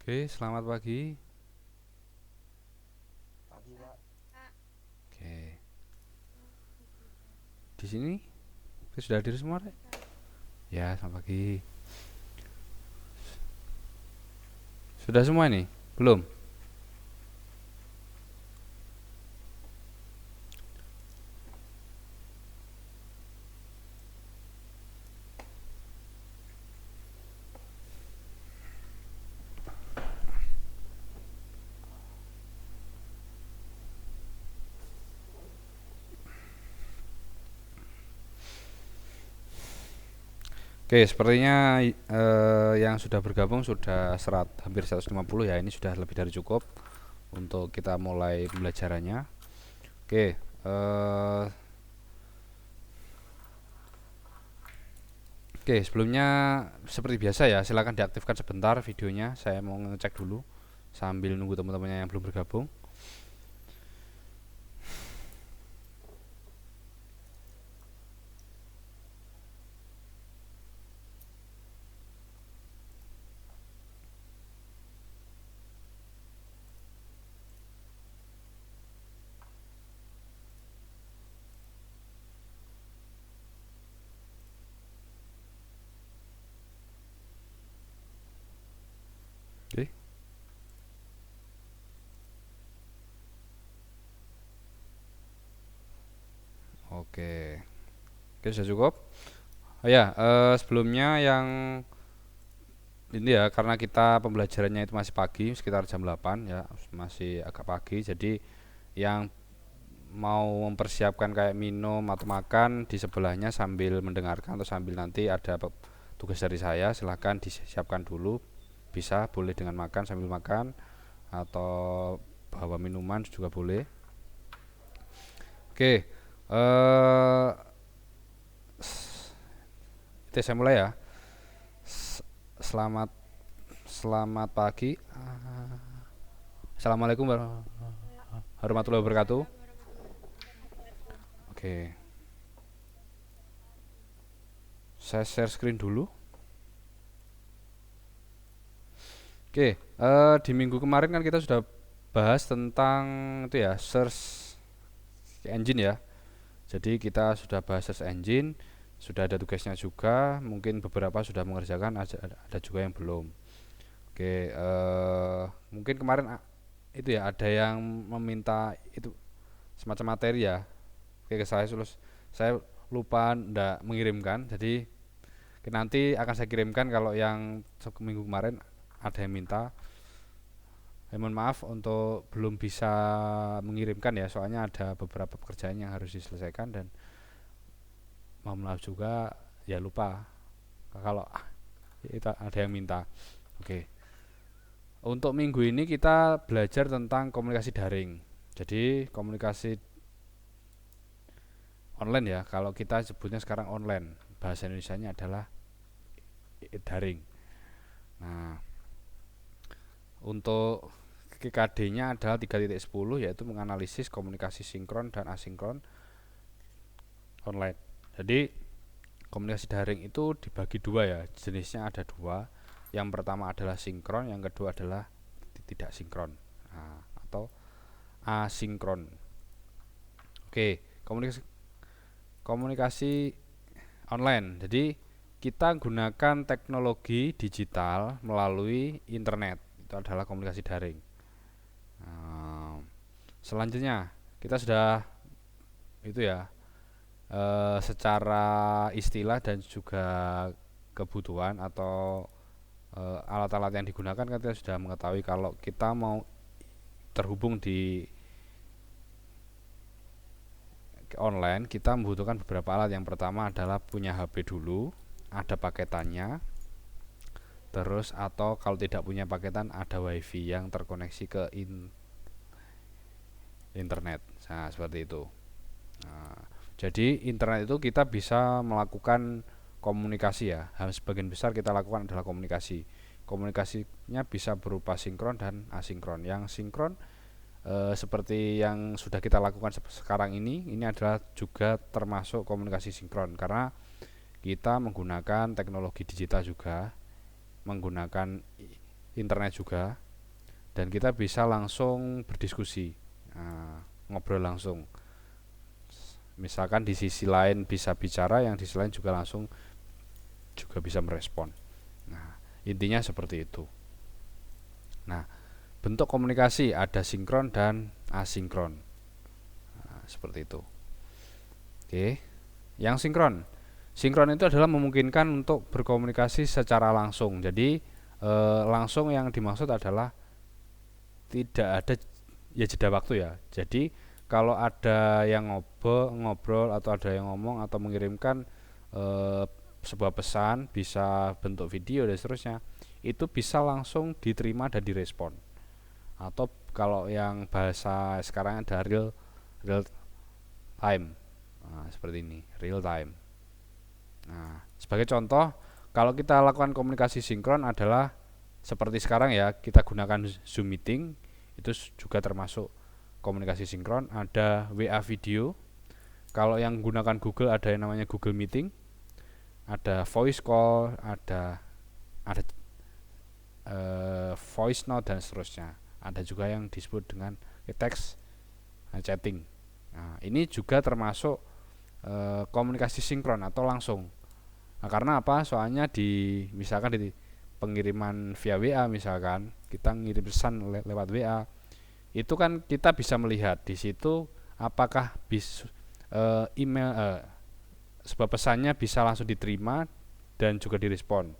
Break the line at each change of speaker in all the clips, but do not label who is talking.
Oke, selamat pagi.
Pagi, Pak.
Oke, di sini sudah hadir semua, Rek? Ya, selamat pagi. Sudah semua nih? Belum? Oke, sepertinya yang sudah bergabung sudah hampir 150 ya. Ini sudah lebih dari cukup untuk kita mulai pembelajarannya. Oke, sebelumnya seperti biasa ya, silakan diaktifkan sebentar videonya. Saya mau ngecek dulu sambil nunggu teman-temannya yang belum bergabung. Oke, oke, oke sudah cukup. Oh ya, sebelumnya yang ini ya karena kita pembelajarannya itu masih pagi sekitar jam 8 ya, masih agak pagi, jadi yang mau mempersiapkan kayak minum atau makan di sebelahnya sambil mendengarkan atau sambil nanti ada tugas dari saya, silahkan disiapkan dulu. Bisa boleh dengan makan sambil makan atau bawa minuman juga boleh. Oke, itu saya mulai ya. Selamat selamat pagi. Assalamualaikum warahmatullahi wabarakatuh.
Waalaikumsalam warahmatullahi wabarakatuh.
Oke, saya share screen dulu. Oke, di minggu kemarin kan kita sudah bahas tentang itu ya, search engine ya. Jadi kita sudah bahas search engine, sudah ada tugasnya juga, mungkin beberapa sudah mengerjakan, ada juga yang belum. Oke, mungkin kemarin itu ya ada yang meminta itu semacam materi ya. Oke, ke saya terus saya lupa ndak mengirimkan, jadi nanti akan saya kirimkan kalau yang minggu kemarin ada yang minta. Mohon maaf untuk belum bisa mengirimkan ya, soalnya ada beberapa pekerjaan yang harus diselesaikan dan mohon maaf juga ya lupa kalau itu ada yang minta. Oke. Untuk minggu ini kita belajar tentang komunikasi daring. Jadi komunikasi online ya, kalau kita sebutnya sekarang online. Bahasa Indonesianya adalah daring. Nah, untuk KKD-nya adalah 3.10 yaitu menganalisis komunikasi sinkron dan asinkron online. Jadi komunikasi daring itu dibagi dua ya, jenisnya ada dua. Yang pertama adalah sinkron, yang kedua adalah tidak sinkron, atau asinkron. Oke, komunikasi komunikasi online. Jadi kita gunakan teknologi digital melalui internet. Itu adalah komunikasi daring. Nah, selanjutnya kita sudah itu ya, secara istilah dan juga kebutuhan atau alat-alat yang digunakan kan kita sudah mengetahui kalau kita mau terhubung di online kita membutuhkan beberapa alat. Yang pertama adalah punya HP dulu, ada paketannya, terus atau kalau tidak punya paketan ada wifi yang terkoneksi ke internet. Nah, seperti itu. Nah, jadi internet itu kita bisa melakukan komunikasi ya. Sebagian besar kita lakukan adalah komunikasi. Komunikasinya bisa berupa sinkron dan asinkron. Yang sinkron seperti yang sudah kita lakukan sekarang ini adalah juga termasuk komunikasi sinkron karena kita menggunakan teknologi digital juga, menggunakan internet juga, dan kita bisa langsung berdiskusi, ngobrol langsung. Misalkan di sisi lain bisa bicara, yang di sisi lain juga langsung juga bisa merespon. Nah, intinya seperti itu. Nah, bentuk komunikasi ada sinkron dan asinkron. Nah, seperti itu. Oke. Yang sinkron. Sinkron itu adalah memungkinkan untuk berkomunikasi secara langsung. Jadi langsung yang dimaksud adalah tidak ada ya jeda waktu ya. Jadi kalau ada yang ngobrol atau ada yang ngomong atau mengirimkan sebuah pesan, bisa bentuk video dan seterusnya, itu bisa langsung diterima dan direspon. Atau kalau yang bahasa sekarang ada real time. Nah, seperti ini, real time. Nah, sebagai contoh, kalau kita lakukan komunikasi sinkron adalah seperti sekarang ya, kita gunakan Zoom meeting, itu juga termasuk komunikasi sinkron. Ada WA video. Kalau yang gunakan Google ada yang namanya Google Meeting. Ada voice call, ada voice note dan seterusnya. Ada juga yang disebut dengan text chatting. Nah, ini juga termasuk komunikasi sinkron atau langsung. Nah, karena apa? Soalnya misalkan di pengiriman via WA, misalkan kita ngirim pesan lewat WA, itu kan kita bisa melihat di situ apakah email sebuah pesannya bisa langsung diterima dan juga direspon.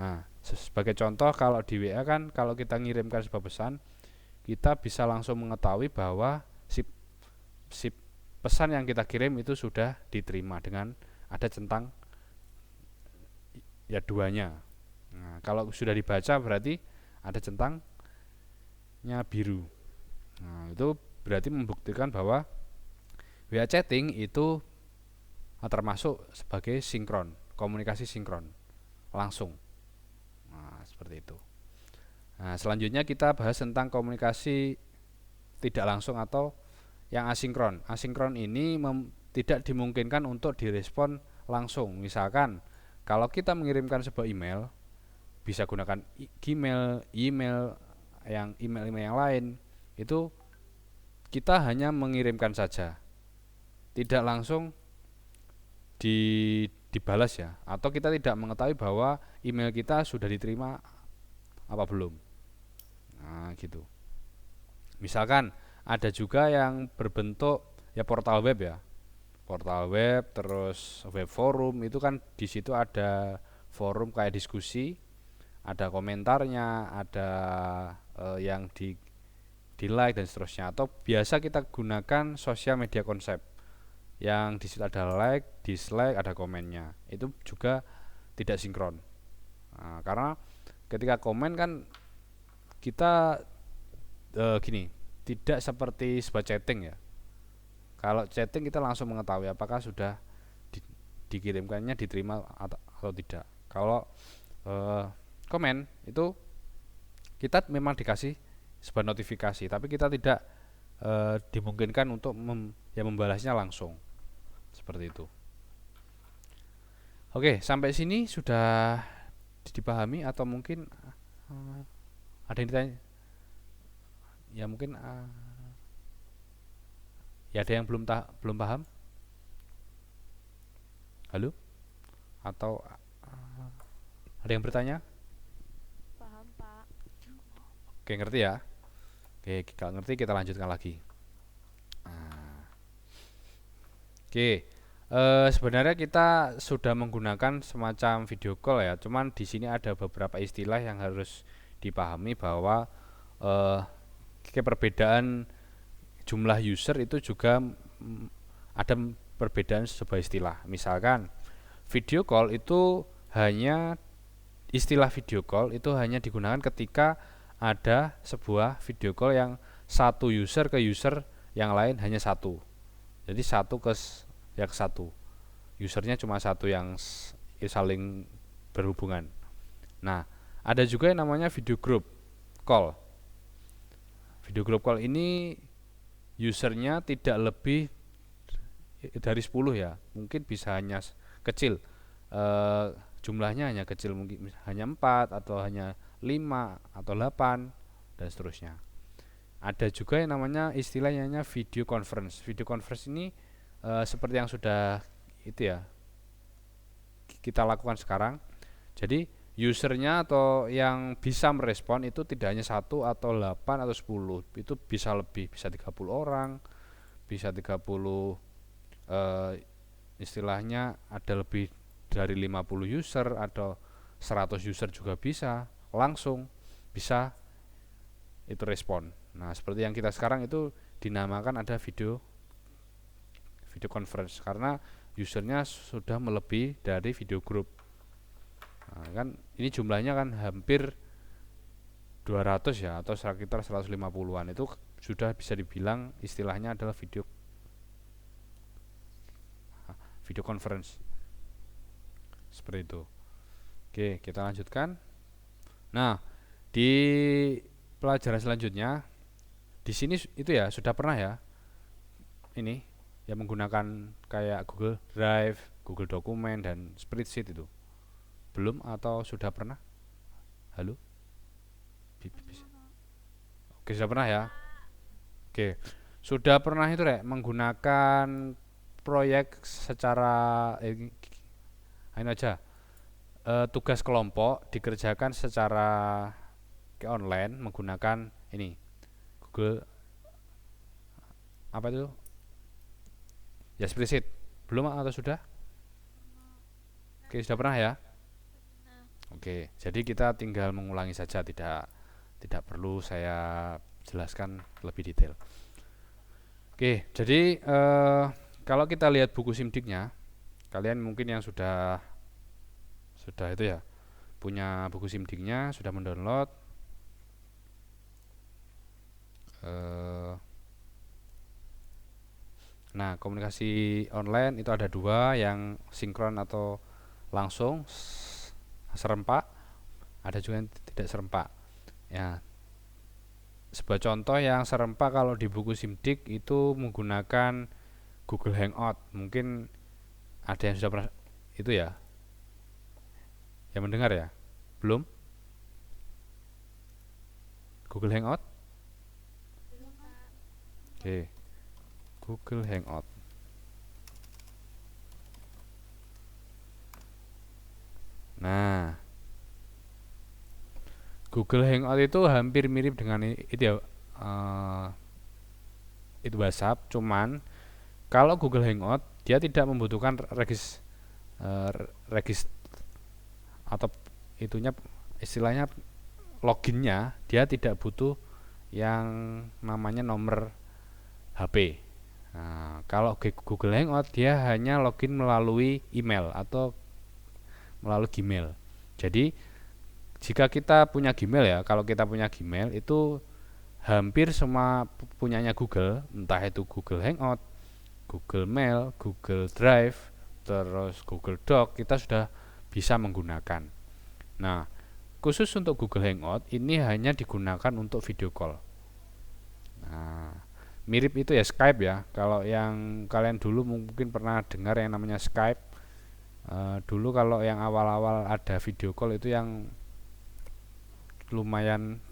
Nah, sebagai contoh kalau di WA kan kalau kita ngirimkan sebuah pesan, kita bisa langsung mengetahui bahwa si pesan yang kita kirim itu sudah diterima dengan ada centang ya duanya. Nah, kalau sudah dibaca berarti ada centangnya biru. Nah, itu berarti membuktikan bahwa WA chatting itu termasuk sebagai sinkron, komunikasi sinkron langsung. Nah, seperti itu. Nah, selanjutnya kita bahas tentang komunikasi tidak langsung atau yang asinkron. Asinkron ini tidak dimungkinkan untuk direspon langsung. Misalkan kalau kita mengirimkan sebuah email, bisa gunakan Gmail, email yang lain, itu kita hanya mengirimkan saja, tidak langsung dibalas ya, atau kita tidak mengetahui bahwa email kita sudah diterima apa belum. Nah, gitu. Misalkan ada juga yang berbentuk ya portal web ya. Portal web terus web forum, itu kan di situ ada forum kayak diskusi, ada komentarnya, ada yang di like dan seterusnya. Atau biasa kita gunakan sosial media konsep, yang di situ ada like, dislike, ada komennya. Itu juga tidak sinkron. Nah, karena ketika komen kan kita gini, tidak seperti sebuah chatting ya. Kalau chatting kita langsung mengetahui apakah sudah dikirimkannya diterima atau tidak. Kalau komen itu kita memang dikasih sebuah notifikasi, tapi kita tidak dimungkinkan untuk membalasnya langsung. Seperti itu. Oke, sampai sini sudah dipahami atau mungkin ada yang ditanya? Ya mungkin ya ada yang belum paham? Halo? Atau ada yang bertanya?
Paham, Pak.
Oke, ngerti ya? Oke, kalau ngerti kita lanjutkan lagi. Oke, sebenarnya kita sudah menggunakan semacam video call ya. Cuman di sini ada beberapa istilah yang harus dipahami bahwa perbedaan jumlah user itu juga ada perbedaan sebuah istilah. Misalkan video call itu hanya istilah video call itu hanya digunakan ketika ada sebuah video call yang satu user ke user yang lain hanya satu. Jadi satu ke satu, usernya cuma satu yang saling berhubungan. Nah, ada juga yang namanya video group call. Video group call ini usernya tidak lebih dari 10 ya, mungkin bisa kecil, jumlahnya hanya kecil, mungkin hanya 4 atau hanya 5 atau 8 dan seterusnya. Ada juga yang namanya istilahnya video conference. Video conference ini seperti yang sudah itu ya kita lakukan sekarang. Jadi usernya atau yang bisa merespon itu tidak hanya 1 atau 8 atau 10, itu bisa lebih, bisa 30 orang, bisa 30 istilahnya ada lebih dari 50 user atau 100 user juga bisa langsung bisa itu respon. Nah, seperti yang kita sekarang itu dinamakan ada video conference karena usernya sudah melebihi dari video group. Nah, kan ini jumlahnya kan hampir 200 ya atau sekitar 150-an, itu sudah bisa dibilang istilahnya adalah video conference. Seperti itu. Oke, kita lanjutkan. Nah, di pelajaran selanjutnya di sini itu ya sudah pernah ya ini yang menggunakan kayak Google Drive, Google Dokumen dan Spreadsheet itu. Belum atau sudah pernah? Halo? Oke, sudah pernah ya? Oke. Sudah pernah itu Rek menggunakan proyek secara ini aja. Tugas kelompok dikerjakan secara online menggunakan ini Google apa itu? Ya spreadsheet. Belum atau sudah? Oke, sudah pernah ya? Oke, jadi kita tinggal mengulangi saja, tidak perlu saya jelaskan lebih detail. Oke, jadi kalau kita lihat buku SIMDIK-nya, kalian mungkin yang sudah itu ya punya buku SIMDIK-nya, sudah mendownload. Nah, komunikasi online itu ada dua, yang sinkron atau langsung serempak, ada juga yang tidak serempak. Ya, sebuah contoh yang serempak kalau di buku SIMDIK itu menggunakan Google Hangout. Mungkin ada yang sudah pernah itu ya, yang mendengar ya? Belum? Google Hangout? Oke, Google Hangout. Nah, Google Hangout itu hampir mirip dengan itu ya, itu WhatsApp, cuman kalau Google Hangout dia tidak membutuhkan regis atau itunya istilahnya loginnya, dia tidak butuh yang namanya nomor HP. Nah, kalau Google Hangout dia hanya login melalui email atau melalui Gmail. Jadi jika kita punya Gmail ya, kalau kita punya Gmail itu hampir semua punyanya Google, entah itu Google Hangout, Google Mail, Google Drive, terus Google Doc, kita sudah bisa menggunakan. Nah, khusus untuk Google Hangout ini hanya digunakan untuk video call. Nah, mirip itu ya Skype ya. Kalau yang kalian dulu mungkin pernah dengar yang namanya Skype. Dulu kalau yang awal-awal ada video call itu yang lumayan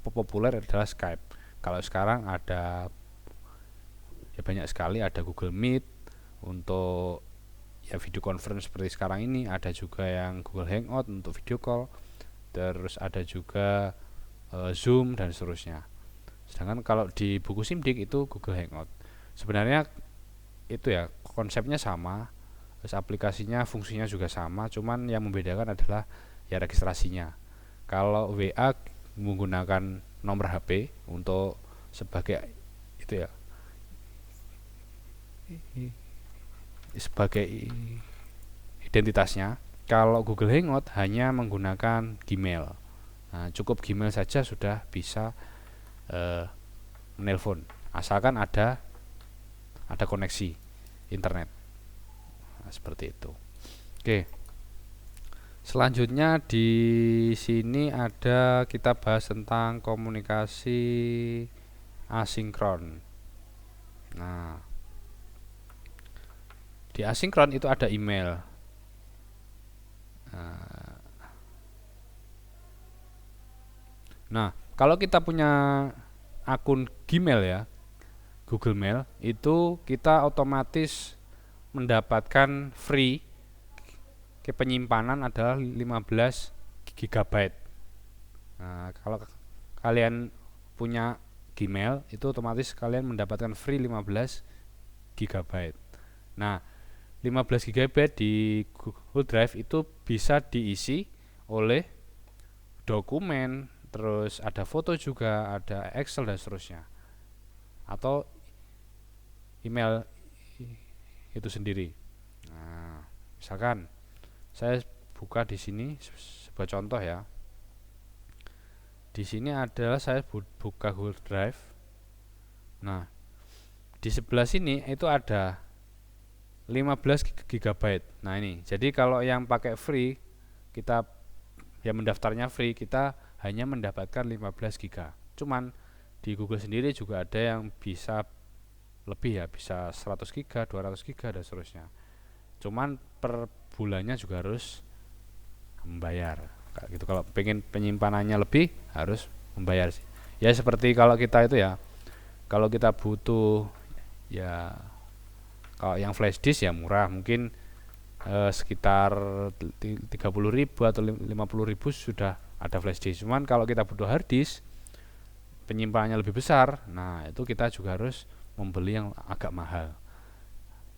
populer adalah Skype. Kalau sekarang ada ya banyak sekali, ada Google Meet untuk ya video conference seperti sekarang ini, ada juga yang Google Hangout untuk video call, terus ada juga Zoom dan seterusnya. Sedangkan kalau di buku SIMDIK itu Google Hangout. Sebenarnya itu ya konsepnya sama, terus aplikasinya fungsinya juga sama, cuman yang membedakan adalah ya registrasinya. Kalau WA menggunakan nomor HP untuk sebagai itu ya sebagai identitasnya. Kalau Google Hangout hanya menggunakan Gmail. Nah, cukup Gmail saja sudah bisa menelpon, asalkan ada koneksi internet. Nah, seperti itu. Oke. Selanjutnya di sini ada kita bahas tentang komunikasi asinkron. Nah, di asinkron itu ada email. Nah, Nah, kalau kita punya akun Gmail ya, Google Mail, itu kita otomatis mendapatkan free ke penyimpanan adalah 15 GB. Nah, kalau kalian punya Gmail itu otomatis kalian mendapatkan free 15 GB. Nah, 15 GB di Google Drive itu bisa diisi oleh dokumen, terus ada foto juga, ada Excel dan seterusnya. Atau email itu sendiri. Nah, misalkan saya buka di sini sebuah contoh ya. Di sini adalah saya buka Google Drive. Nah, di sebelah sini itu ada 15 GB. Nah, ini. Jadi kalau yang pakai free, kita yang mendaftarnya free, kita hanya mendapatkan 15 GB. Cuman di Google sendiri juga ada yang bisa lebih ya, bisa 100 GB, 200 GB dan seterusnya. Cuman per bulannya juga harus membayar. Kayak gitu, kalau pengen penyimpanannya lebih harus membayar sih. Ya seperti kalau kita itu ya, kalau kita butuh ya, kalau yang flash disk ya murah, mungkin sekitar 30.000 atau 50.000 sudah ada flash disk. Cuman kalau kita butuh hard disk penyimpanannya lebih besar, nah itu kita juga harus membeli yang agak mahal.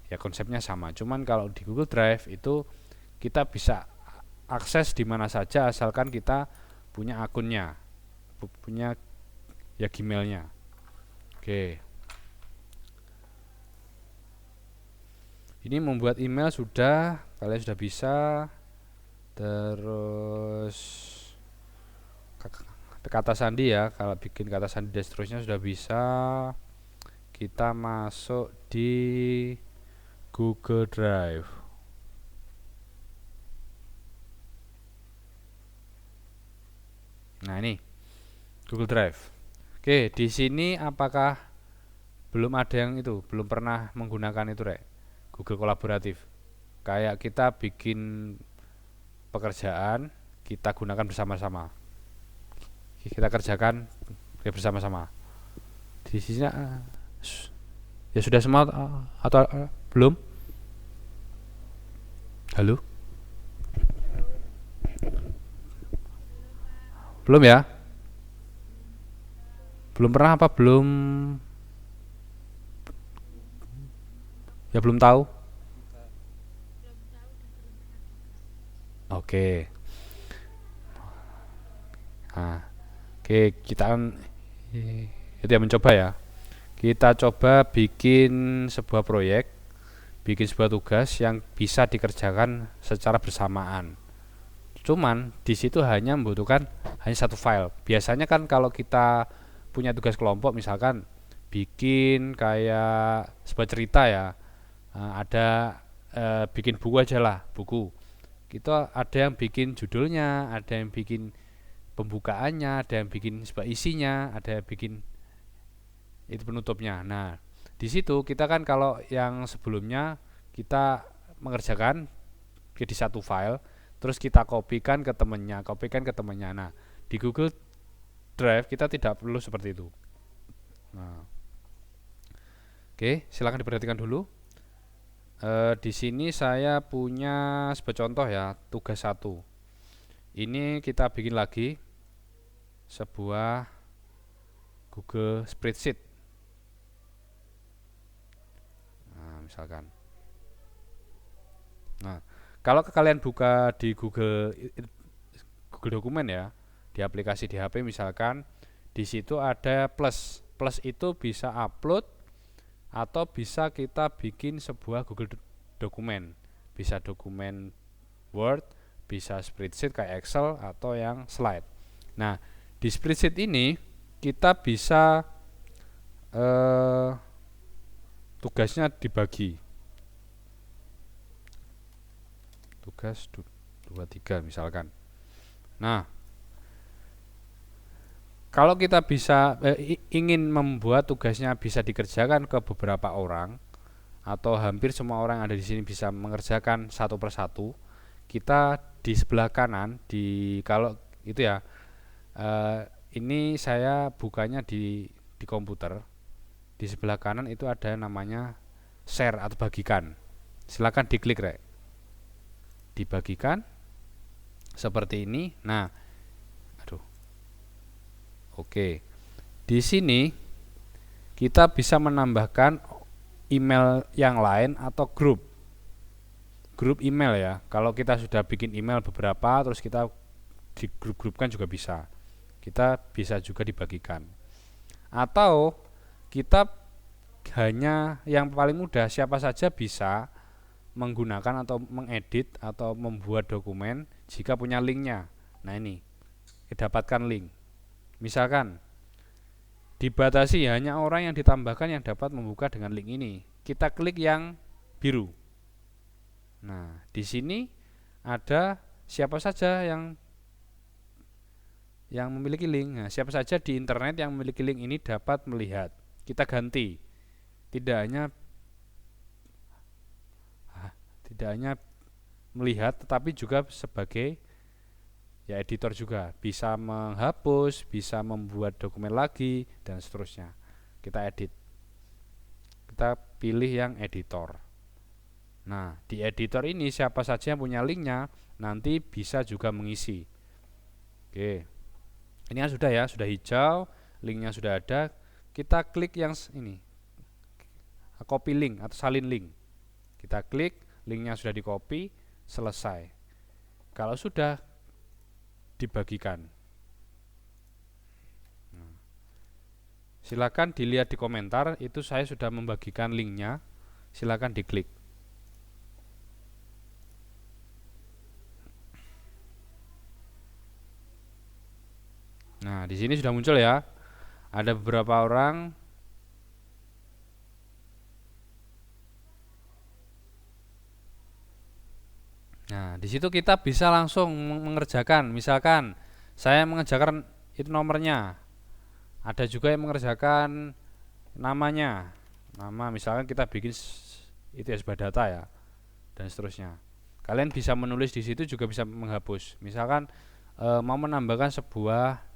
Ya konsepnya sama, cuman kalau di Google Drive itu kita bisa akses di mana saja asalkan kita punya akunnya, punya ya Gmailnya. Oke, ini membuat email sudah, kalian sudah bisa. Terus kata sandi ya, kalau bikin kata sandi dan seterusnya sudah bisa. Kita masuk di Google Drive. Nah, ini Google Drive. Oke, di sini apakah belum ada yang itu, belum pernah menggunakan itu, Rek? Google Kolaboratif. Kayak kita bikin pekerjaan, kita gunakan bersama-sama. Kita kerjakan bersama-sama. Di sini ya sudah semua atau belum? Halo? Belum ya? Belum pernah apa belum? Ya belum tahu. Oke. Nah, oke, kita kan itu ya mencoba ya. Kita coba bikin sebuah proyek, bikin sebuah tugas yang bisa dikerjakan secara bersamaan. Cuman di situ hanya membutuhkan hanya satu file. Biasanya kan kalau kita punya tugas kelompok, misalkan bikin kayak sebuah cerita ya, ada bikin buku aja lah, buku. Kita ada yang bikin judulnya, ada yang bikin pembukaannya, ada yang bikin sebuah isinya, ada yang bikin itu penutupnya. Nah, di situ kita kan kalau yang sebelumnya kita mengerjakan di satu file, terus kita kopikan ke temennya, kopikan ke temennya. Nah, di Google Drive kita tidak perlu seperti itu. Nah, oke, silakan diperhatikan dulu. Di sini saya punya sebuah contoh ya, tugas 1. Ini kita bikin lagi sebuah Google Spreadsheet. Nah, misalkan. Nah, kalau kalian buka di Google Dokumen ya, di aplikasi di HP misalkan, di situ ada plus. Plus itu bisa upload atau bisa kita bikin sebuah Google Dokumen. Bisa dokumen Word, bisa spreadsheet kayak Excel atau yang slide. Nah, di spreadsheet ini kita bisa tugasnya dibagi. Tugas 2 3 misalkan. Nah, kalau kita bisa ingin membuat tugasnya bisa dikerjakan ke beberapa orang atau hampir semua orang yang ada di sini bisa mengerjakan satu persatu, kita di sebelah kanan di kalau itu ya ini saya bukanya di komputer. Di sebelah kanan itu ada namanya share atau bagikan. Silakan diklik, Rek. Dibagikan seperti ini. Nah, aduh. Oke. Di sini kita bisa menambahkan email yang lain atau grup email ya. Kalau kita sudah bikin email beberapa terus kita di grup-grupkan juga bisa. Kita bisa juga dibagikan. Atau kita hanya yang paling mudah, siapa saja bisa menggunakan atau mengedit atau membuat dokumen jika punya linknya. Nah ini, dapatkan link. Misalkan dibatasi hanya orang yang ditambahkan yang dapat membuka dengan link ini. Kita klik yang biru. Nah, di sini ada siapa saja yang memiliki link. Nah, siapa saja di internet yang memiliki link ini dapat melihat. Kita ganti. Tidak hanya tidak hanya melihat tetapi juga sebagai ya editor juga, bisa menghapus, bisa membuat dokumen lagi dan seterusnya. Kita edit. Kita pilih yang editor. Nah, di editor ini siapa saja yang punya linknya nanti bisa juga mengisi. Oke. Ini kan sudah ya, sudah hijau, linknya sudah ada. Kita klik yang ini, copy link atau salin link. Kita klik, linknya sudah di copy, selesai. Kalau sudah dibagikan, silakan dilihat di komentar, itu saya sudah membagikan linknya. Silakan diklik. Nah, di sini sudah muncul ya. Ada beberapa orang. Nah, di situ kita bisa langsung mengerjakan. Misalkan saya mengerjakan itu nomornya. Ada juga yang mengerjakan namanya. Nama misalkan kita bikin itu ya sebuah data ya dan seterusnya. Kalian bisa menulis di situ juga bisa menghapus. Misalkan mau menambahkan sebuah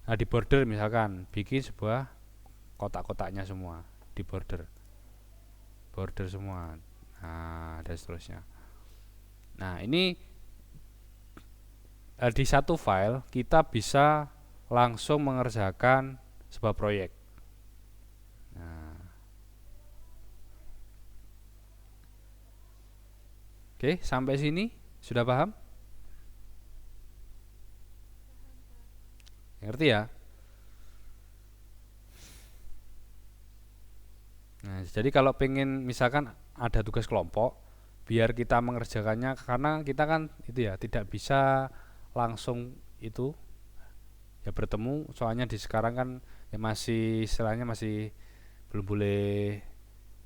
nah di border misalkan bikin sebuah kotak-kotaknya semua di border semua. Nah, dan seterusnya. Nah, ini di satu file kita bisa langsung mengerjakan sebuah proyek. Nah, oke, sampai sini sudah paham? Ngerti ya? Nah, jadi kalau pengen misalkan ada tugas kelompok, biar kita mengerjakannya karena kita kan itu ya tidak bisa langsung itu ya bertemu, soalnya di sekarang kan ya masih istilahnya masih belum boleh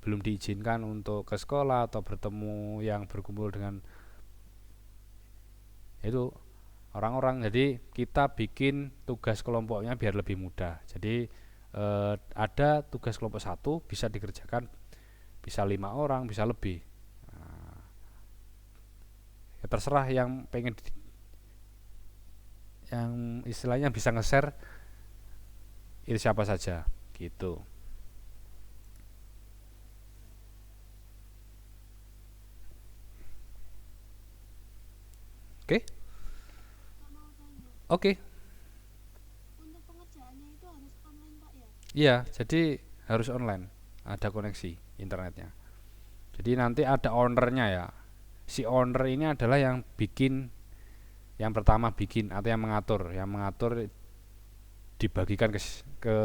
belum diizinkan untuk ke sekolah atau bertemu yang berkumpul dengan itu orang-orang. Jadi kita bikin tugas kelompoknya biar lebih mudah. Jadi ada tugas kelompok satu bisa dikerjakan bisa 5 orang, bisa lebih. Nah, ya terserah yang pengen yang istilahnya bisa nge-share itu siapa saja gitu. Oke? Oke.
Untuk pengerjaannya itu harus online, Pak ya?
Iya, jadi harus online, ada koneksi internetnya. Jadi nanti ada ownernya ya. Si owner ini adalah yang bikin, yang pertama bikin atau yang mengatur dibagikan ke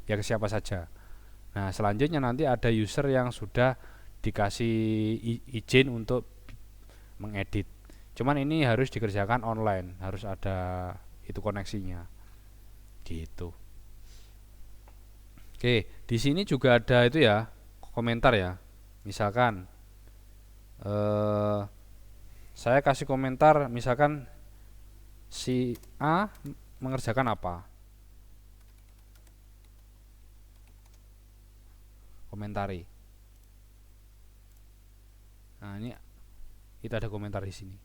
ya ke siapa saja. Nah, selanjutnya nanti ada user yang sudah dikasih izin untuk mengedit. Cuman ini harus dikerjakan online, harus ada itu koneksinya. Gitu. Oke, di sini juga ada itu ya, komentar ya. Misalkan eh saya kasih komentar misalkan si A mengerjakan apa? Komentari. Nah, ini kita ada komentar di sini.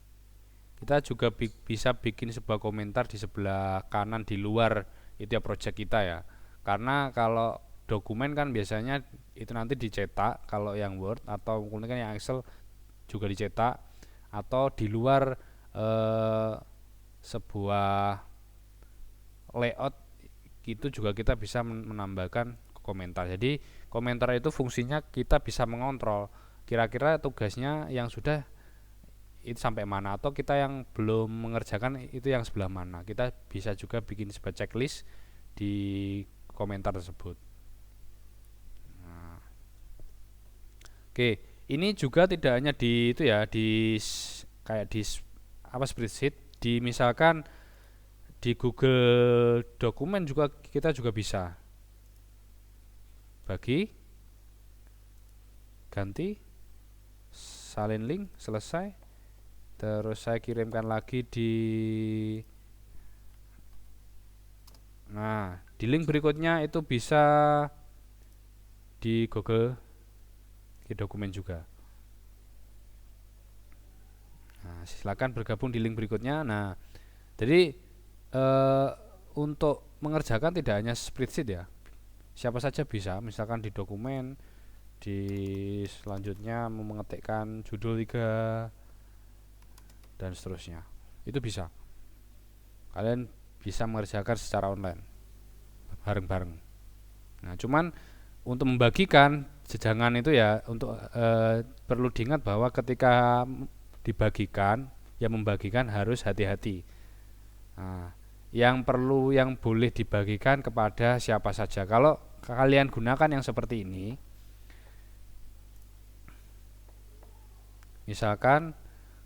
kita juga bisa bikin sebuah komentar di sebelah kanan di luar itu ya project kita ya. Karena kalau dokumen kan biasanya itu nanti dicetak kalau yang Word, atau mungkin kan yang Excel juga dicetak, atau di luar eh, sebuah layout itu juga kita bisa menambahkan komentar. Jadi komentar itu fungsinya kita bisa mengontrol kira-kira tugasnya yang sudah itu sampai mana, atau kita yang belum mengerjakan itu yang sebelah mana. Kita bisa juga bikin sebuah checklist di komentar tersebut. Nah, oke, ini juga tidak hanya di itu ya, di kayak di apa spreadsheet, di misalkan di Google Dokumen juga kita juga bisa bagi, ganti, salin link, selesai. Terus saya kirimkan lagi di, nah di link berikutnya itu bisa di Google di dokumen juga. Nah, silakan bergabung di link berikutnya. Nah, jadi untuk mengerjakan tidak hanya spreadsheet ya, siapa saja bisa, misalkan di dokumen, di selanjutnya mengetikkan judul 3 dan seterusnya, itu bisa. Kalian bisa mengerjakan secara online bareng-bareng. Nah, cuman untuk membagikan jejangan itu ya, untuk perlu diingat bahwa ketika dibagikan, yang membagikan harus hati-hati. Nah, yang boleh dibagikan kepada siapa saja. Kalau kalian gunakan yang seperti ini, misalkan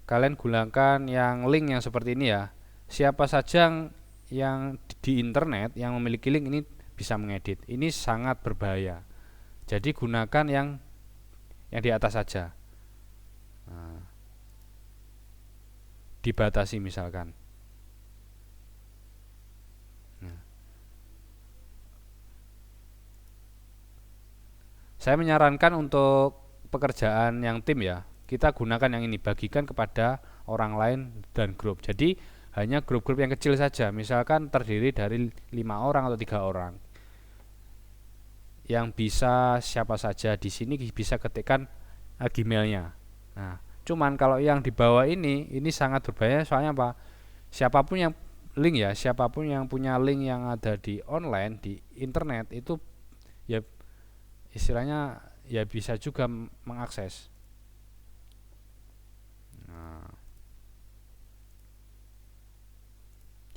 kalian gunakan yang link yang seperti ini ya, siapa saja yang di internet yang memiliki link ini bisa mengedit. Ini sangat berbahaya. Jadi gunakan yang di atas saja. Nah, dibatasi misalkan. Nah, saya menyarankan untuk pekerjaan yang tim ya, kita gunakan yang ini, bagikan kepada orang lain dan grup. Jadi hanya grup-grup yang kecil saja, misalkan terdiri dari 5 orang atau 3 orang. Yang bisa siapa saja di sini bisa ketikkan Gmailnya. Nah, cuman kalau yang di bawah ini sangat berbahaya, soalnya apa? Siapapun yang link ya, siapapun yang punya link yang ada di online di internet itu ya istilahnya ya bisa juga mengakses. Nah,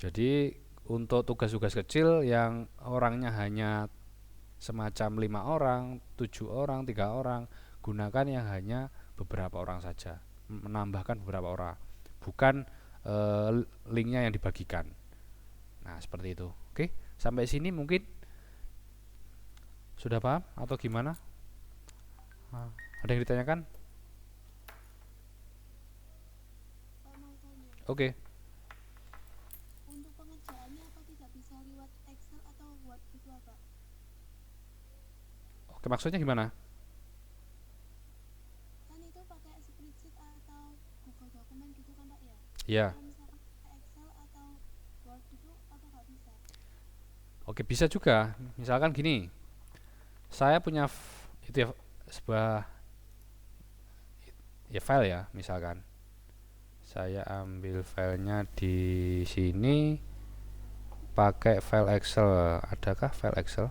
jadi untuk tugas-tugas kecil yang orangnya hanya semacam 5 orang, 7 orang, 3 orang, gunakan yang hanya beberapa orang saja, menambahkan beberapa orang, bukan linknya yang dibagikan. Nah, seperti itu. Oke, sampai sini mungkin sudah paham atau gimana? Ada yang ditanyakan?
Pak mau tanya,
Oke,
untuk pengerjaannya apa tidak bisa lewat Excel atau Word gitu Pak?
oke, maksudnya gimana?
Kan itu pakai spreadsheet atau Google Dokumen gitu kan Pak ya?
Ya,
Kalau misalkan pakai Excel atau Word gitu apa nggak bisa?
oke, bisa juga. Misalkan gini, saya punya itu ya, sebuah ya file ya, misalkan saya ambil filenya di sini pakai file Excel. Adakah file Excel?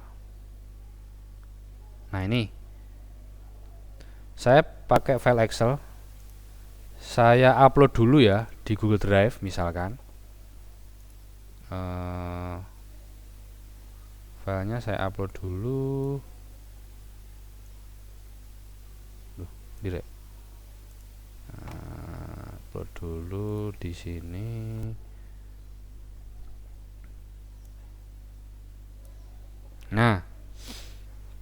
Nah, ini saya pakai file Excel, saya upload dulu ya di Google Drive misalkan. Filenya saya upload dulu. Duh, direct. Upload dulu di sini. Nah,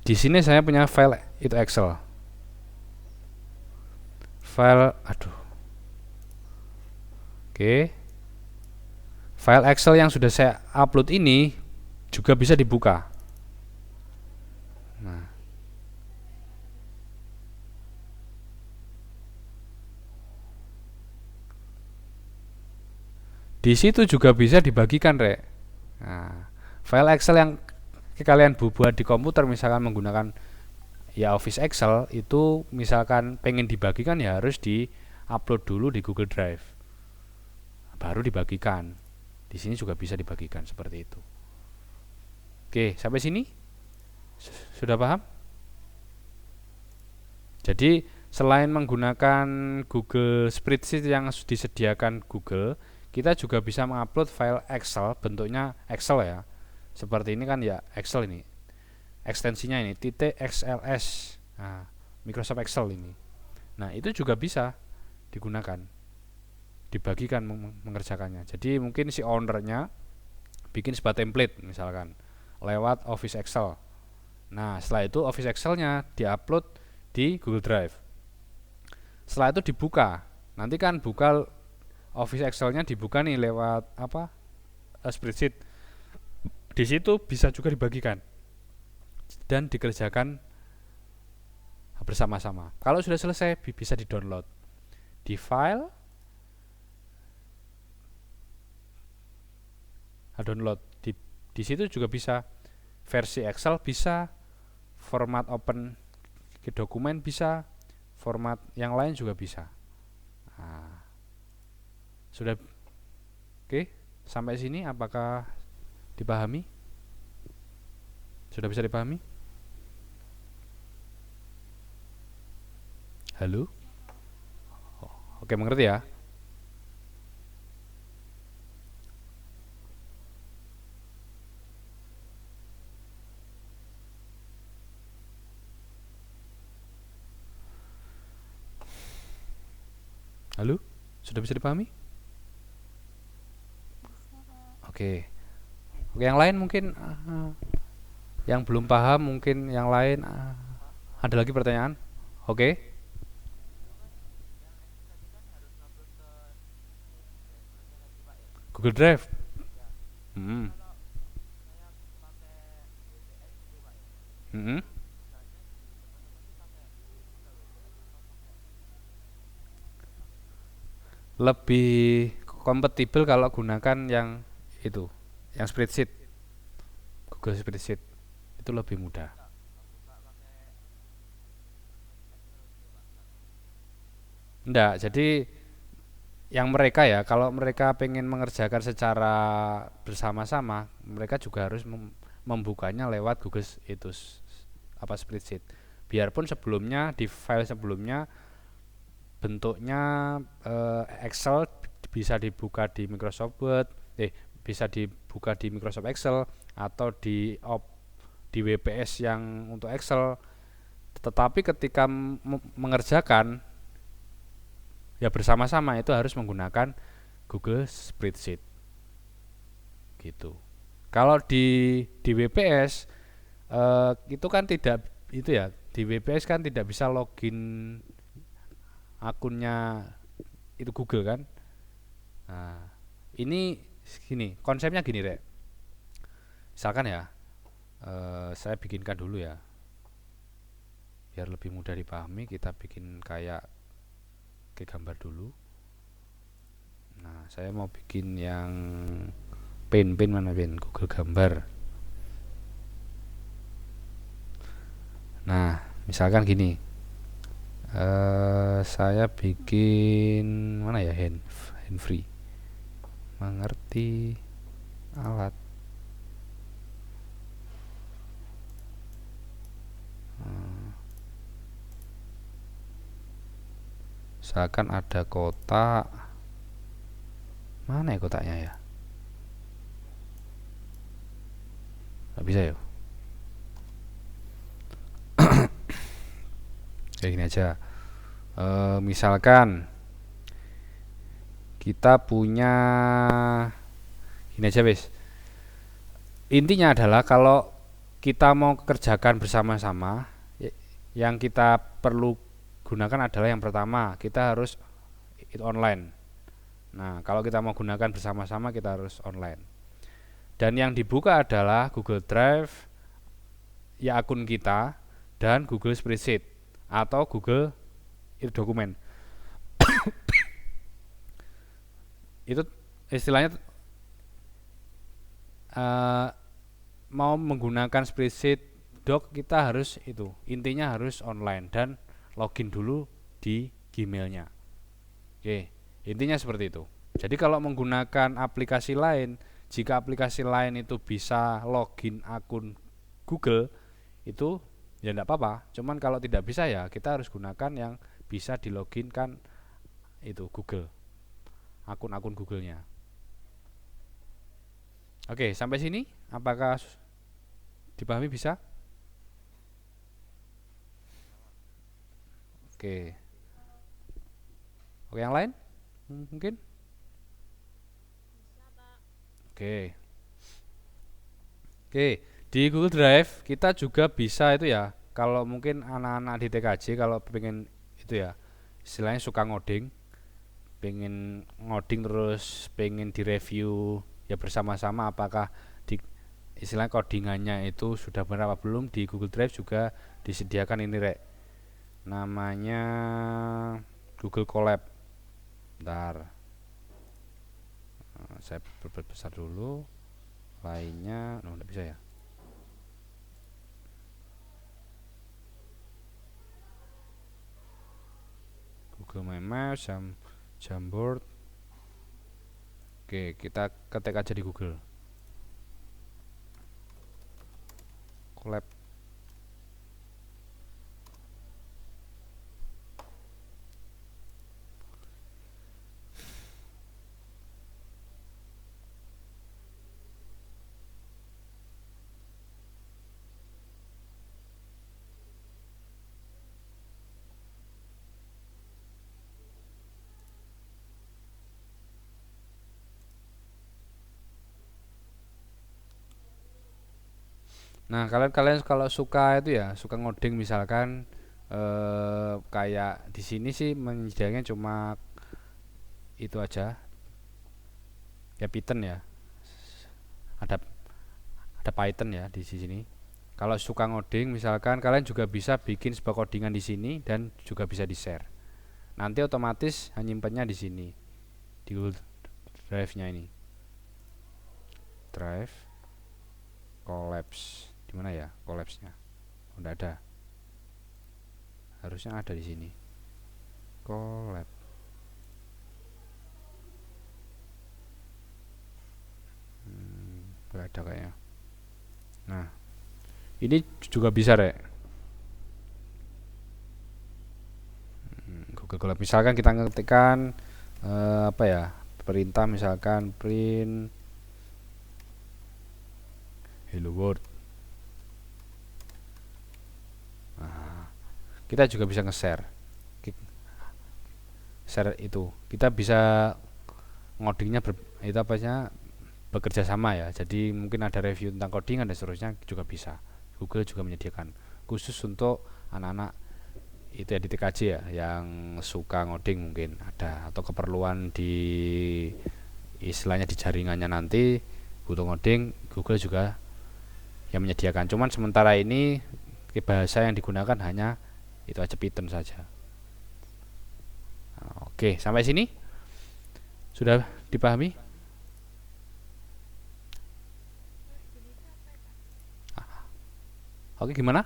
di sini saya punya file itu Excel. File, aduh. Oke. File Excel yang sudah saya upload ini juga bisa dibuka. Nah, Di situ juga bisa dibagikan, Rek. Nah, file Excel yang kalian buat di komputer misalkan menggunakan ya Office Excel itu misalkan pengen dibagikan ya harus di-upload dulu di Google Drive. Baru dibagikan. Di sini juga bisa dibagikan seperti itu. Oke, sampai sini sudah paham? Jadi selain menggunakan Google Spreadsheet yang disediakan Google, kita juga bisa mengupload file Excel, bentuknya Excel ya. Seperti ini kan ya Excel ini. Ekstensinya ini .xls. Nah, Microsoft Excel ini. Nah, itu juga bisa digunakan, dibagikan mengerjakannya. Jadi mungkin si ownernya bikin sebuah template misalkan lewat Office Excel. Nah, setelah itu Office Excel-nya diupload di Google Drive. Setelah itu dibuka. Nanti kan buka Office Excel-nya dibuka nih lewat apa? Spreadsheet. Di situ bisa juga dibagikan dan dikerjakan bersama-sama. Kalau sudah selesai bisa di-download. Di file download di situ juga bisa versi Excel, bisa format open ke dokumen, bisa format yang lain juga bisa. Nah, sudah oke, sampai sini apakah dipahami? Sudah bisa dipahami? Halo? Oke, mengerti ya? Halo? Sudah bisa dipahami?
Bisa, Pak.
Oke. Oke, yang lain mungkin yang belum paham mungkin yang lain ada lagi pertanyaan? Oke. Google Drive. Hmm. Hmm. Lebih kompatibel kalau gunakan yang itu, yang spreadsheet, Google Spreadsheet itu lebih mudah. Enggak, jadi yang mereka ya, kalau mereka pengen mengerjakan secara bersama-sama, mereka juga harus membukanya lewat Google itu apa spreadsheet. Biarpun sebelumnya di file sebelumnya bentuknya Excel bisa dibuka di Microsoft Word, bisa dibuka di Microsoft Excel atau di WPS yang untuk Excel. Tetapi ketika mengerjakan ya bersama-sama itu harus menggunakan Google Spreadsheet gitu. Kalau di WPS itu kan tidak itu ya, di WPS kan tidak bisa login akunnya itu Google kan. Nah, ini gini, konsepnya gini, Rek. Misalkan ya, saya bikinkan dulu ya. Biar lebih mudah dipahami, kita bikin kayak ke gambar dulu. Nah, saya mau bikin yang pen mana pen Google Gambar. Nah, misalkan gini, saya bikin mana ya hand free, mengerti alat. Misalkan ada kotak, mana ya kotaknya ya? Nggak bisa ya? Kayak gini aja. Misalkan kita punya gini aja wes. Intinya adalah kalau kita mau kerjakan bersama-sama, yang kita perlu gunakan adalah yang pertama kita harus online. Nah, kalau kita mau gunakan bersama-sama kita harus online. Dan yang dibuka adalah Google Drive, ya akun kita, dan Google Spreadsheet atau Google dokumen. Itu istilahnya eh, mau menggunakan spreadsheet doc kita harus itu intinya harus online dan login dulu di Gmailnya. Oke, intinya seperti itu. Jadi kalau menggunakan aplikasi lain, jika aplikasi lain itu bisa login akun Google, itu ya tidak apa-apa. Cuman kalau tidak bisa ya kita harus gunakan yang bisa diloginkan itu Google, akun-akun Google-nya. Oke, sampai sini apakah dipahami bisa? Oke. Oke, yang lain? Mungkin? Oke. Oke, di Google Drive kita juga bisa itu ya. Kalau mungkin anak-anak di TKJ kalau pengen itu ya, istilahnya suka ngoding, pengen ngoding terus pengen direview ya bersama-sama apakah di istilah codingannya itu sudah benar apa belum, di Google Drive juga disediakan ini rek, namanya Google Colab. Bentar, saya perbesar dulu lainnya. Nggak bisa ya. Google My Maps, Jamboard. Oke, kita ketik aja di Google Colab. Nah, kalian kalau suka itu ya, suka ngoding misalkan kayak di sini sih menyediakannya cuma itu aja. Ya Python ya. Ada Python ya di sini. Kalau suka ngoding misalkan kalian juga bisa bikin sebuah codingan di sini dan juga bisa di-share. Nanti otomatis nyimpennya di sini di Google Drive-nya ini. Drive Collapse. Di mana ya collapse-nya? Udah ada. Harusnya ada di sini. Collab. Nggak ada kayaknya. Nah, ini juga bisa rek. Google Colab. Misalkan kita ngetikkan apa ya? Perintah misalkan print hello world. Nah, kita juga bisa nge-share. Share itu. Kita bisa ngodingnya itu apanya bekerja sama ya. Jadi mungkin ada review tentang codingan dan seterusnya juga bisa. Google juga menyediakan khusus untuk anak-anak itu ya di TKJ ya yang suka ngoding mungkin ada, atau keperluan di istilahnya di jaringannya nanti butuh ngoding, Google juga yang menyediakan. Cuman sementara ini bahasa yang digunakan hanya itu aja, Python saja. Oke, sampai sini sudah dipahami? Oke, gimana?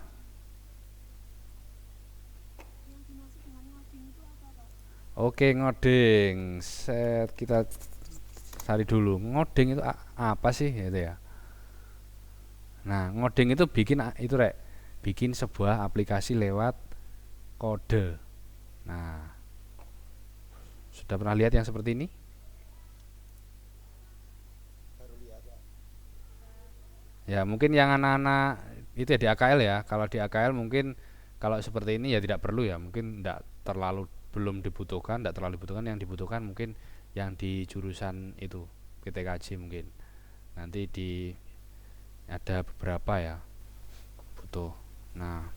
Yang dimaksud dengan ngoding itu apa, Pak?
Oke, ngoding. Set kita cari dulu. Ngoding itu apa sih gitu ya. Nah, ngoding itu bikin itu rek, bikin sebuah aplikasi lewat kode. Nah, sudah pernah lihat yang seperti ini? Ya, mungkin yang anak-anak itu ya di AKL ya. Kalau di AKL mungkin kalau seperti ini ya tidak perlu ya. Mungkin tidak terlalu belum dibutuhkan, tidak terlalu dibutuhkan. Yang dibutuhkan mungkin yang di jurusan itu PTKJ mungkin. Nanti di ada beberapa ya butuh. Nah,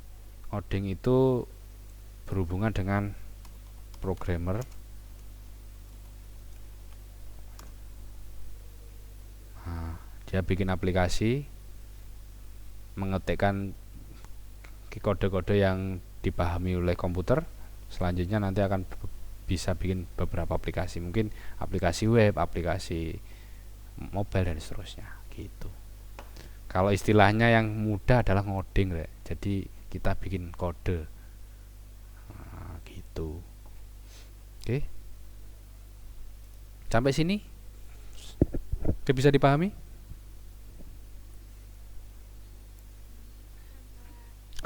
coding itu berhubungan dengan programmer. Nah, dia bikin aplikasi mengetikkan kode-kode yang dipahami oleh komputer. Selanjutnya nanti akan bisa bikin beberapa aplikasi, mungkin aplikasi web, aplikasi mobile dan seterusnya gitu. Kalau istilahnya yang mudah adalah ngoding, Rek. Jadi kita bikin kode. Nah, gitu. Oke. Sampai sini oke, bisa dipahami?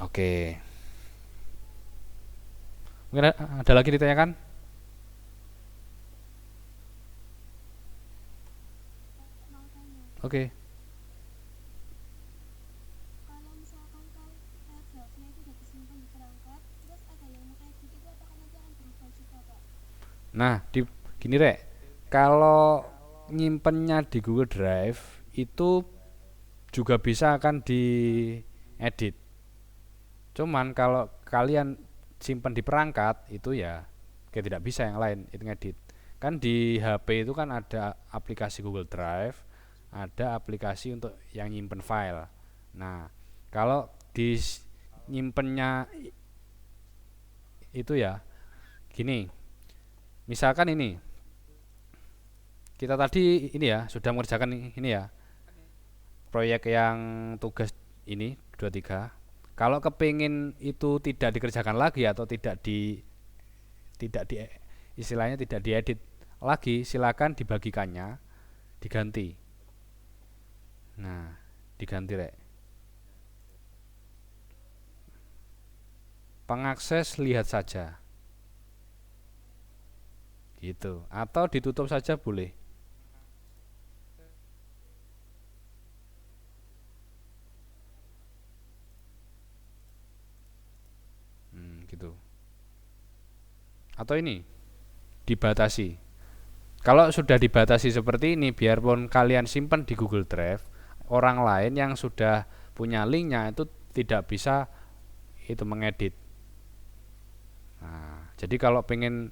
Oke. Mungkin ada lagi ditanyakan?
Mau tanya,
Oke.
kalau misalkan draftnya itu udah disimpan di perangkat, terus ada yang mengedit itu apakah nanti akan berubah juga, Pak?
Nah, gini, Rek. Kalau nyimpennya di Google Drive itu juga bisa akan diedit. Cuman kalau kalian simpan di perangkat itu ya kayak tidak bisa yang lain itu ngedit. Kan di HP itu kan ada aplikasi Google Drive, ada aplikasi untuk yang nyimpen file. Nah, kalau di nyimpennya itu ya gini. Misalkan ini kita tadi ini ya sudah mengerjakan ini ya proyek yang tugas ini 23. Kalau kepingin itu tidak dikerjakan lagi atau tidak di istilahnya tidak diedit lagi, silakan dibagikannya, diganti. Nah, diganti, Rek. Pengakses lihat saja. Gitu. Atau ditutup saja boleh. Gitu. Atau ini dibatasi. Kalau sudah dibatasi seperti ini, biarpun kalian simpan di Google Drive, orang lain yang sudah punya linknya itu tidak bisa itu mengedit. Nah, jadi kalau pengen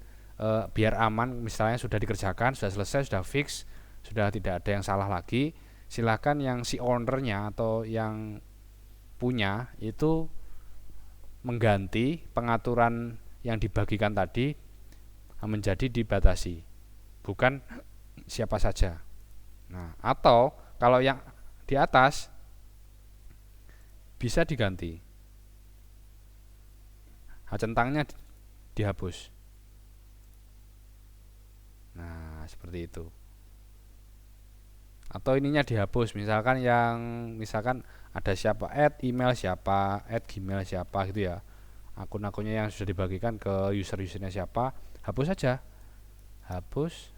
biar aman, misalnya sudah dikerjakan, sudah selesai, sudah fix, sudah tidak ada yang salah lagi, silakan yang si ownernya atau yang punya itu mengganti pengaturan yang dibagikan tadi menjadi dibatasi, bukan siapa saja. Nah, atau kalau yang di atas bisa diganti, centangnya dihapus. Nah, seperti itu. Atau ininya dihapus, misalkan ada siapa, add email siapa, add gmail siapa gitu ya, akun-akunnya yang sudah dibagikan ke usernya siapa, hapus saja, hapus,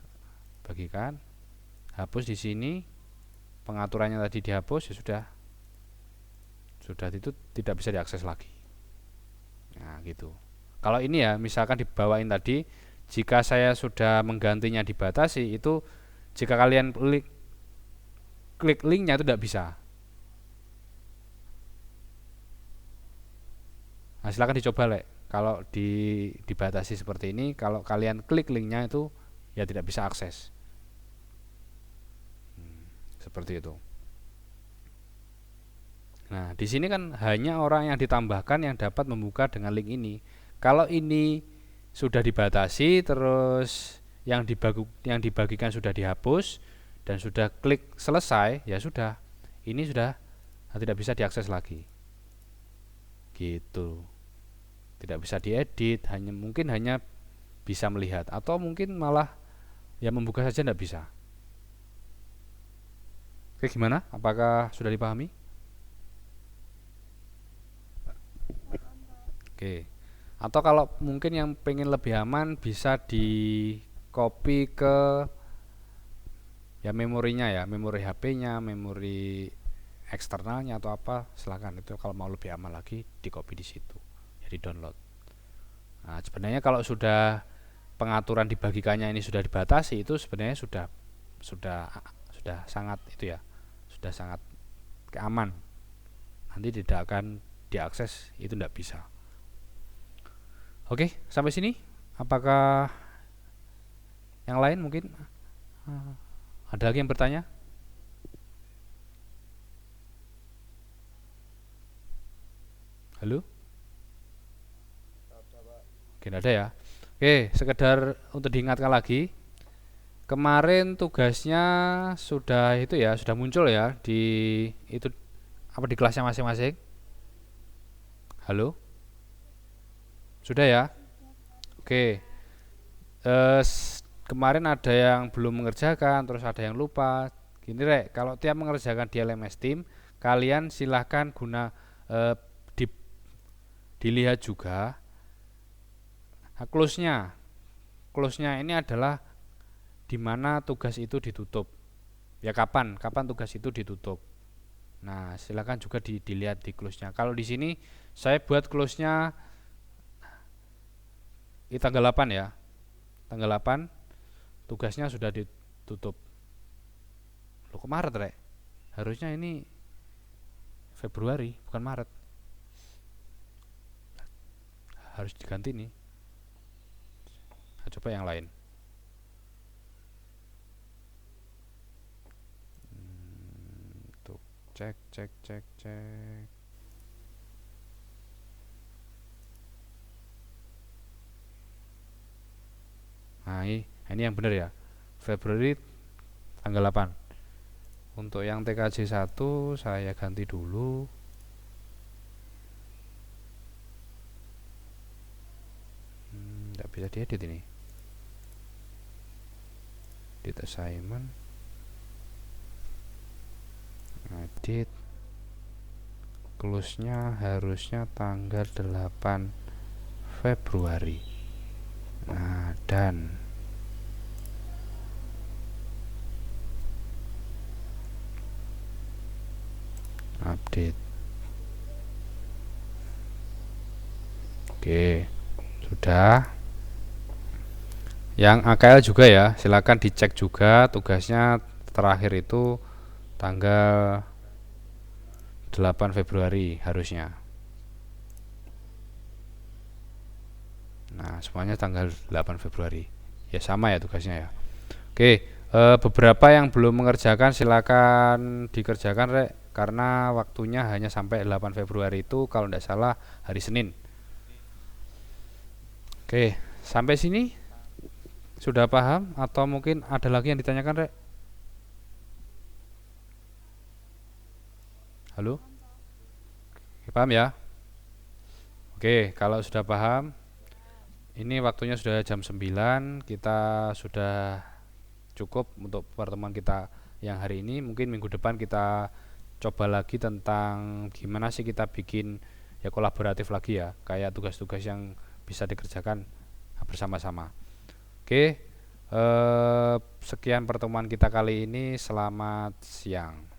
bagikan, hapus di sini, pengaturannya tadi dihapus, ya sudah itu tidak bisa diakses lagi. Nah, gitu. Kalau ini ya misalkan dibawain tadi, jika saya sudah menggantinya dibatasi, itu jika kalian klik linknya itu tidak bisa. Nah, silakan dicoba, Lek. Kalau dibatasi seperti ini, kalau kalian klik linknya itu ya tidak bisa akses. Seperti itu. Nah, di sini kan hanya orang yang ditambahkan yang dapat membuka dengan link ini. Kalau ini sudah dibatasi, terus yang dibagikan sudah dihapus dan sudah klik selesai, ya sudah. Ini sudah tidak bisa diakses lagi. Gitu. Tidak bisa diedit, mungkin hanya bisa melihat atau mungkin malah ya membuka saja tidak bisa. Oke, gimana? Apakah sudah dipahami?
Paham, Pak.
Oke. Atau kalau mungkin yang pengen lebih aman bisa di copy ke ya memorinya ya, memori HP-nya, memori eksternalnya atau apa, silakan itu kalau mau lebih aman lagi di copy di situ. Jadi download. Nah, sebenarnya kalau sudah pengaturan dibagikannya ini sudah dibatasi itu sebenarnya sudah sudah sangat itu ya, sudah sangat aman. Nanti tidak akan diakses, itu tidak bisa. Oke, sampai sini. Apakah yang lain mungkin ada lagi yang bertanya? Halo? Oke, ada ya. Oke, sekedar untuk diingatkan lagi, kemarin tugasnya sudah itu ya, sudah muncul ya di itu apa di kelasnya masing-masing. Halo, sudah ya?
Sudah, Kak.
Oke, kemarin ada yang belum mengerjakan, terus ada yang lupa. Gini rek, kalau tiap mengerjakan di LMS Team, kalian silahkan eh, di, dilihat juga close-nya. Close-nya ini adalah di mana tugas itu ditutup. Ya kapan tugas itu ditutup. Nah, silakan juga dilihat di close-nya. Kalau di sini saya buat close-nya di tanggal 8 ya. Tanggal 8 tugasnya sudah ditutup. Loh kok Maret, Rek? Harusnya ini Februari, bukan Maret. Harus diganti nih. Nah, coba yang lain. Tuh, cek, cek, cek, cek. Nah, ini yang benar ya. Februari tanggal 8. Untuk yang TKJ 1 saya ganti dulu. Tidak bisa diedit ini. Edit assignment. Edit. Close-nya harusnya tanggal 8 Februari. Nah, dan update. Oke, sudah. Yang AKL juga ya, silakan dicek juga tugasnya terakhir itu tanggal 8 Februari harusnya. Nah, semuanya tanggal 8 Februari. Ya sama ya tugasnya ya. Oke, beberapa yang belum mengerjakan silakan dikerjakan Rek, karena waktunya hanya sampai 8 Februari itu kalau tidak salah hari Senin. Oke, sampai sini sudah paham atau mungkin ada lagi yang ditanyakan Rek? Halo?
Paham, Kak.
Oke, paham ya? Oke, kalau sudah paham, ini waktunya sudah jam 9, kita sudah cukup untuk pertemuan kita yang hari ini. Mungkin minggu depan kita coba lagi tentang gimana sih kita bikin ya kolaboratif lagi ya, kayak tugas-tugas yang bisa dikerjakan bersama-sama. Oke, sekian pertemuan kita kali ini. Selamat siang.